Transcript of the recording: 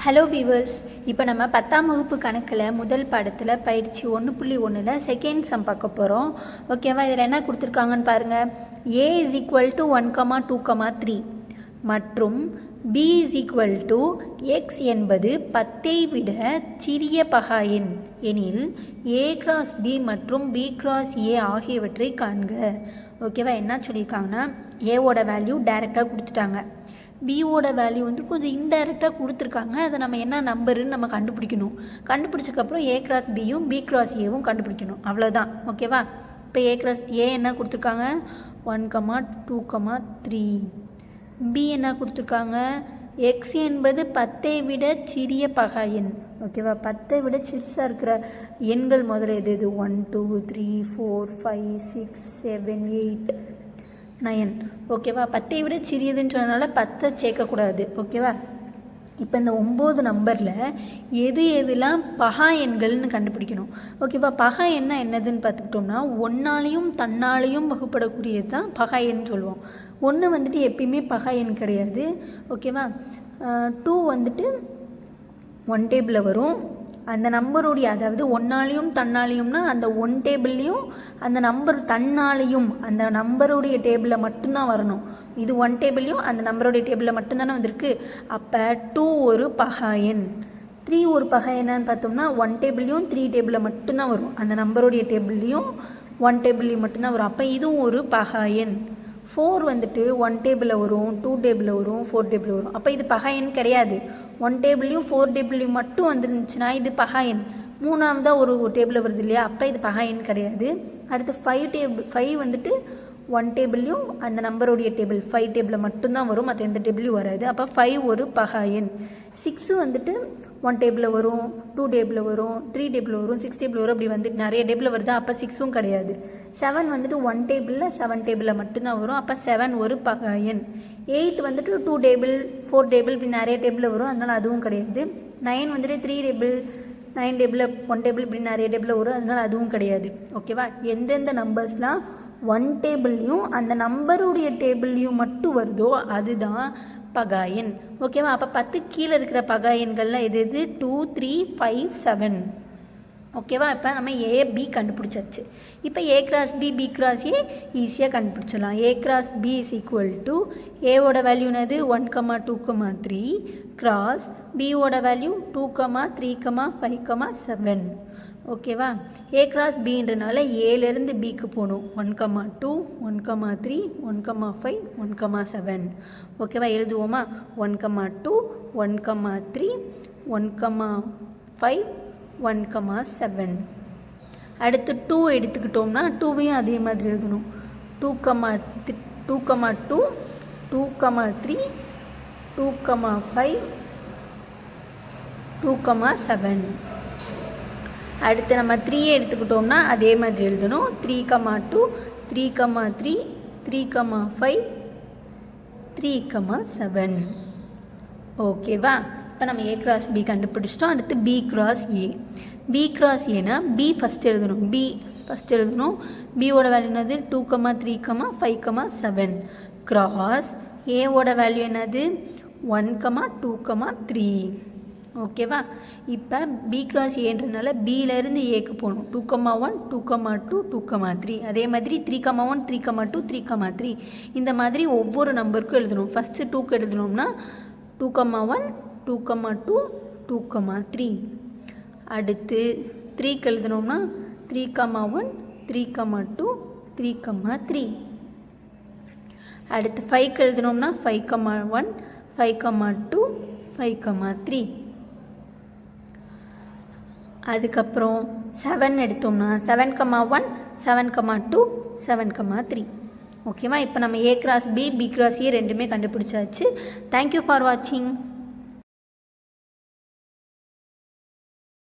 Hello viewers, இப்போ நம்ம 10ஆம் வகுப்பு கணக்கில் முதல் பாடத்தில் பயிற்சி 1.1ல் செகண்ட் சம் பார்க்க போகிறோம். ஓகேவா? இதில் என்ன கொடுத்துருக்காங்கன்னு பாருங்கள். a is equal to 1,2,3 மற்றும் b is equal to x என்பது 10ஐ விட சிறிய பகா எண் எனில் a cross b மற்றும் b cross a ஆகியவற்றை காண்க. ஓகேவா? என்ன சொல்லியிருக்காங்கன்னா, ஏவோட வேல்யூ டைரெக்டாக கொடுத்துட்டாங்க, பியோட வேல்யூ வந்து கொஞ்சம் இன்டைரக்டாக கொடுத்துருக்காங்க. அதை நம்ம என்ன நம்பருன்னு நம்ம கண்டுபிடிக்கணும். கண்டுபிடிச்சக்கப்புறம் ஏ கிராஸ் பியும் பி கிராஸ் ஏவும் கண்டுபிடிக்கணும். அவ்வளோதான். ஓகேவா? இப்போ ஏ கிராஸ் ஏ என்ன கொடுத்துருக்காங்க, 1,2,3. பி என்ன கொடுத்துருக்காங்க, எக்ஸ் என்பது 10ஐ விட சிறிய பகா எண். ஓகேவா? 10ஐ விட சிறுசாக இருக்கிற எண்கள் முதல்ல எது 1 2 3 4 5 6 7 8 9. ஓகேவா? 10ஐ விட சிறியதுன்னு சொன்னதுனால 10 சேர்க்கக்கூடாது. ஓகேவா? இப்போ இந்த 9 நம்பரில் எதெல்லாம் பகா எண்கள்னு கண்டுபிடிக்கணும். ஓகேவா? பகா எண்ணா என்னதுன்னு பார்த்துக்கிட்டோம்னா, ஒன்னாலையும் தன்னாலையும் வகுப்படக்கூடியது தான் பகா எண் சொல்லுவோம். 1 வந்துட்டு எப்பயுமே பகா எண் கிடையாது. ஓகேவா? 2 வந்துட்டு 1 டேபிளில் வரும். அந்த நம்பருடைய, அதாவது ஒன்னாலையும் தன்னாலையும்னா அந்த 1 டேபிள்லேயும் அந்த நம்பர் தன்னாலையும் அந்த நம்பருடைய டேபிளில் மட்டும்தான் வரணும். இது 1 டேபிள்லையும் அந்த நம்பருடைய டேபிளில் மட்டும்தானே வந்திருக்கு. அப்போ 2 ஒரு பகா எண், 3 ஒரு பகா எண்ணான்னு பார்த்தோம்னா 1 டேபிள்லையும் 3 டேபிளில் மட்டும்தான் வரும். அந்த நம்பருடைய டேபிள்லையும் 1 டேபிள்லையும் மட்டும்தான் வரும். அப்போ இதுவும் ஒரு பகா எண். 4 வந்துட்டு 1 டேபிளில் வரும், 2 டேபிளில் வரும், 4 டேபிளில் வரும். அப்போ இது பகா எண் கிடையாது. 1 டேபிள்லையும் 4 டேபிள்லையும் மட்டும் வந்துருந்துச்சுன்னா இது பகா எண். 3ஆவதாக ஒரு டேபிளில் வருது இல்லையா, அப்போ இது பகா எண் கிடையாது. அடுத்து 5 வந்துட்டு 1 டேபிள்லையும் அந்த நம்பருடைய டேபிள் 5 டேபிளில் மட்டும்தான் வரும், மற்ற எந்த டேபிளையும் வராது. அப்போ 5 ஒரு பகா எண். 6 வந்துட்டு 1 டேபிளில் வரும், 2 டேபிளில் வரும், 3 டேபிளில் வரும், 6 டேபிள் வரும். அப்படி வந்துட்டு நிறைய டேபிளில் வருது, அப்போ 6ம் கிடையாது. 7 வந்துட்டு 1 டேபிளில் 7 டேபிளில் மட்டும்தான் வரும், அப்போ 7 ஒரு பகா எண். 8 வந்துட்டு 2 டேபிள் 4 டேபிள் இப்படி நிறைய டேபிளில் வரும், அதனால் அதுவும் கிடையாது. 9 வந்துட்டு 3 டேபிள் 9 டேபிளில் 1 டேபிள் இப்படி நிறைய டேபிளில் வரும், அதனால் அதுவும் கிடையாது. ஓகேவா? எந்தெந்த நம்பர்ஸ்லாம் 1 டேபிள்லையும் அந்த நம்பருடைய டேபிள்லையும் மட்டும் வருதோ அதுதான் பகா எண். ஓகேவா? அப்போ 10 கீழே இருக்கிற பகா எண்கள்லாம் எது 2 3 5 7. ஓகேவா? இப்போ நம்ம ஏ பி கண்டுபிடிச்சாச்சு. இப்போ A cross B B cross A ஈஸியாக கண்டுபிடிச்சிடலாம். A cross B is equal to ஏவோட வேல்யூ என்னது 1,2,3 கிராஸ் பியோட வேல்யூ 2, 3, 5, 7. ஓகேவா? ஏ கிராஸ் பின்றனால ஏலேருந்து பிக்கு போகணும். 1, 2 1, 3 1, 5 1, 7. ஓகேவா? எழுதுவோமா? 1, 2 1, 3 1, 5 1, 7. அடுத்து 2 எடுத்துக்கிட்டோம்னா 2வையும் அதே மாதிரி எழுதணும். 2, 2, 2 3 2, 5 2, 7. அடுத்து நம்ம 3 எடுத்துக்கிட்டோம்னா அதே மாதிரி எழுதணும். 3, 2 3, 3 3, 5 3, 7. ஓகேவா? இப்போ நம்ம ஏ கிராஸ் பி கண்டுபிடிச்சிட்டோம். அடுத்து B cross A. B cross ஏன்னா பி ஃபஸ்ட் எழுதணும். பியோட வேல்யூ என்னது 2, 3, 5, 7 கிராஸ் ஏவோட வேல்யூ என்னது 1, 2, 3. ஓகேவா? இப்போ பி கிராஸ் ஏன்றனால பியிலேருந்து ஏக்கு போகணும். 2, 1 2, 2 2, 3. அதே மாதிரி 3, 1 3, 2 3, 3. இந்த மாதிரி ஒவ்வொரு நம்பருக்கும் எழுதணும். ஃபஸ்ட்டு 2க்கு எழுதணும்னா 2, 1 2, 2 2, 3. அடுத்து 3க்கு எழுதணும்னா 3, 1 3, 2 3, 3. அடுத்து 5க்கு எழுதணும்னா 5, 1 5, 2 5, 3. அதுக்கப்புறம் 7 எடுத்தோம்னா 7, 1 7, 2 7, 3. ஓகேவா? இப்போ நம்ம A cross B B cross A ரெண்டுமே கண்டுபிடிச்சாச்சு. தேங்க்யூ ஃபார் வாட்சிங்.